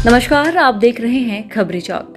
नमस्कार, आप देख रहे हैं खबरी चौक।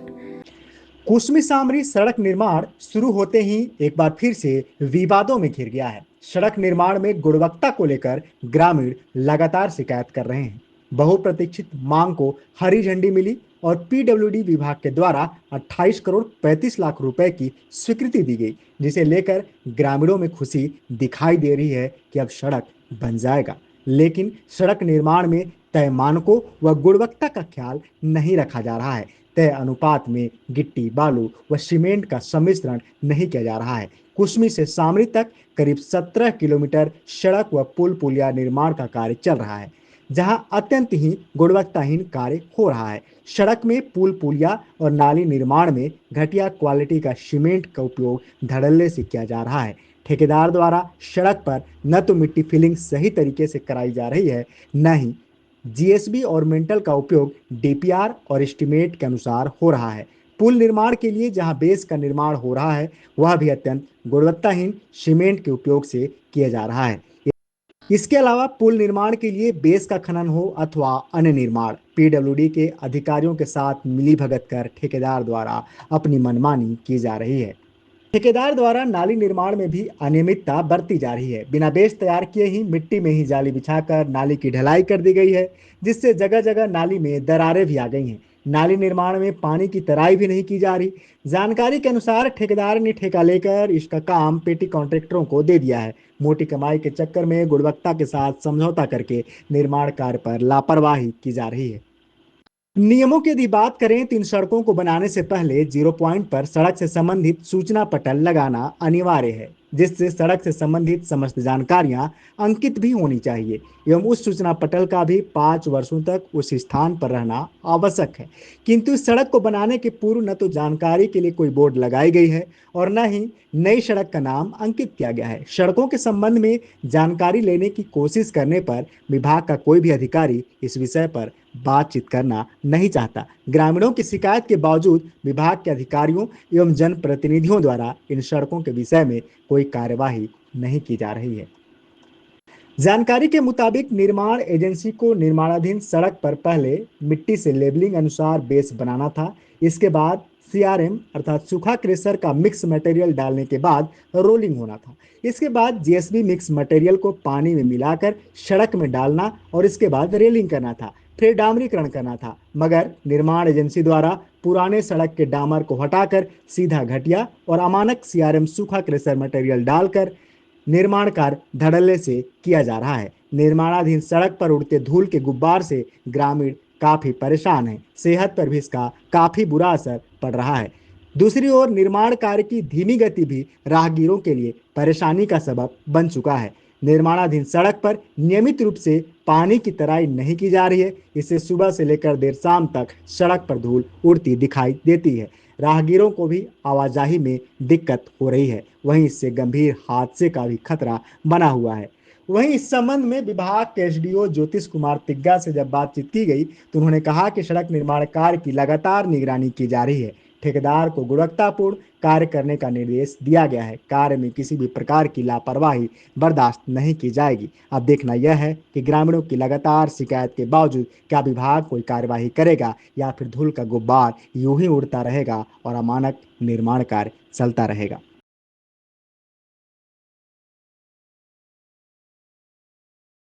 कुसमी सामरी सड़क निर्माण शुरू होते ही एक बार फिर से विवादों में घिर गया है। सड़क निर्माण में गुणवत्ता को लेकर ग्रामीण लगातार शिकायत कर रहे हैं। बहुप्रतीक्षित मांग को हरी झंडी मिली और पीडब्ल्यूडी विभाग के द्वारा 28 करोड़ 35 लाख रुपए की स्वीकृति दी गई, जिसे लेकर ग्रामीणों में खुशी दिखाई दे रही है कि अब सड़क बन जाएगा। लेकिन सड़क निर्माण में तय मानकों व गुणवत्ता का ख्याल नहीं रखा जा रहा है। तय अनुपात में गिट्टी, बालू व सीमेंट का सम्मिश्रण नहीं किया जा रहा है। कुसमी से सामरी तक करीब 17 किलोमीटर सड़क व पुल पुलिया निर्माण का कार्य चल रहा है, जहां अत्यंत ही गुणवत्ताहीन कार्य हो रहा है। सड़क में पुल पुलिया और नाली निर्माण में घटिया क्वालिटी का सीमेंट का उपयोग धड़ल्ले से किया जा रहा है। ठेकेदार द्वारा सड़क पर न तो मिट्टी फिलिंग सही तरीके से कराई जा रही है, न ही जीएसबी और मेंटल का उपयोग डीपीआर और एस्टीमेट के अनुसार हो रहा है। पुल निर्माण के लिए जहां बेस का निर्माण हो रहा है, वह भी अत्यंत गुणवत्ताहीन सीमेंट के उपयोग से किया जा रहा है। इसके अलावा पुल निर्माण के लिए बेस का खनन हो अथवा अन्य निर्माण, पीडब्ल्यूडी के अधिकारियों के साथ मिलीभगत कर ठेकेदार द्वारा अपनी मनमानी की जा रही है। ठेकेदार द्वारा नाली निर्माण में भी अनियमितता बरती जा रही है। बिना बेस तैयार किए ही मिट्टी में ही जाली बिछाकर नाली की ढलाई कर दी गई है, जिससे जगह जगह नाली में दरारें भी आ गई हैं। नाली निर्माण में पानी की तराई भी नहीं की जा रही। जानकारी के अनुसार ठेकेदार ने ठेका लेकर इसका काम पेटी कॉन्ट्रैक्टरों को दे दिया है। मोटी कमाई के चक्कर में गुणवत्ता के साथ समझौता करके निर्माण कार्य पर लापरवाही की जा रही है। नियमों की यदि बात करें तो इन सड़कों को बनाने से पहले जीरो पॉइंट पर सड़क से संबंधित सूचना पटल लगाना अनिवार्य है, जिससे सड़क से संबंधित समस्त जानकारियां अंकित भी होनी चाहिए एवं उस सूचना पटल का भी 5 वर्षों तक उस स्थान पर रहना आवश्यक है। किंतु इस सड़क को बनाने के पूर्व न तो जानकारी के लिए कोई बोर्ड लगाई गई है और न ही नई सड़क का नाम अंकित किया गया है। सड़कों के संबंध में जानकारी लेने की कोशिश करने पर विभाग का कोई भी अधिकारी इस विषय पर बातचीत करना नहीं चाहता। ग्रामीणों की शिकायत के बावजूद विभाग के अधिकारियों एवं जनप्रतिनिधियों द्वारा इन सड़कों के विषय में कोई कार्यवाही नहीं की जा रही है। जानकारी के मुताबिक निर्माण एजेंसी को निर्माणाधीन सड़क पर पहले मिट्टी से लेबलिंग अनुसार बेस बनाना था। इसके बाद सीआरएम अर्थात सूखा क्रेशर का मिक्स मटेरियल डालने के बाद रोलिंग होना था। इसके बाद जीएसबी मिक्स मटेरियल को पानी में मिलाकर सड़क में डालना और इसके बाद रेलिंग करना था, फिर डामरीकरण करना था। मगर निर्माण एजेंसी द्वारा पुराने सड़क के डामर को हटाकर सीधा घटिया और अमानक सीआरएम सूखा क्रेशर मटेरियल डालकर निर्माण कार्य धड़ल्ले से किया जा रहा है। निर्माणाधीन सड़क पर उड़ते धूल के गुब्बार से ग्रामीण काफी परेशान हैं। सेहत पर भी इसका काफी बुरा असर पड़ रहा है। दूसरी ओर निर्माण कार्य की धीमी गति भी राहगीरों के लिए परेशानी का सबब बन चुका है। निर्माणाधीन सड़क पर नियमित रूप से पानी की तराई नहीं की जा रही है। इससे सुबह से लेकर देर शाम तक सड़क पर धूल उड़ती दिखाई देती है। राहगीरों को भी आवाजाही में दिक्कत हो रही है। वहीं इससे गंभीर हादसे का भी खतरा बना हुआ है। वहीं इस संबंध में विभाग के एसडीओ ज्योतिष कुमार तिग्गा से जब बातचीत की गई तो उन्होंने कहा कि सड़क निर्माण कार्य की लगातार निगरानी की जा रही है। ठेकेदार को गुणवत्तापूर्ण कार्य करने का निर्देश दिया गया है। कार्य में किसी भी प्रकार की लापरवाही बर्दाश्त नहीं की जाएगी। अब देखना यह है कि ग्रामीणों की लगातार शिकायत के बावजूद क्या विभाग कोई कार्यवाही करेगा या फिर धूल का गुब्बार यूं ही उड़ता रहेगा और अमानक निर्माण कार्य चलता रहेगा।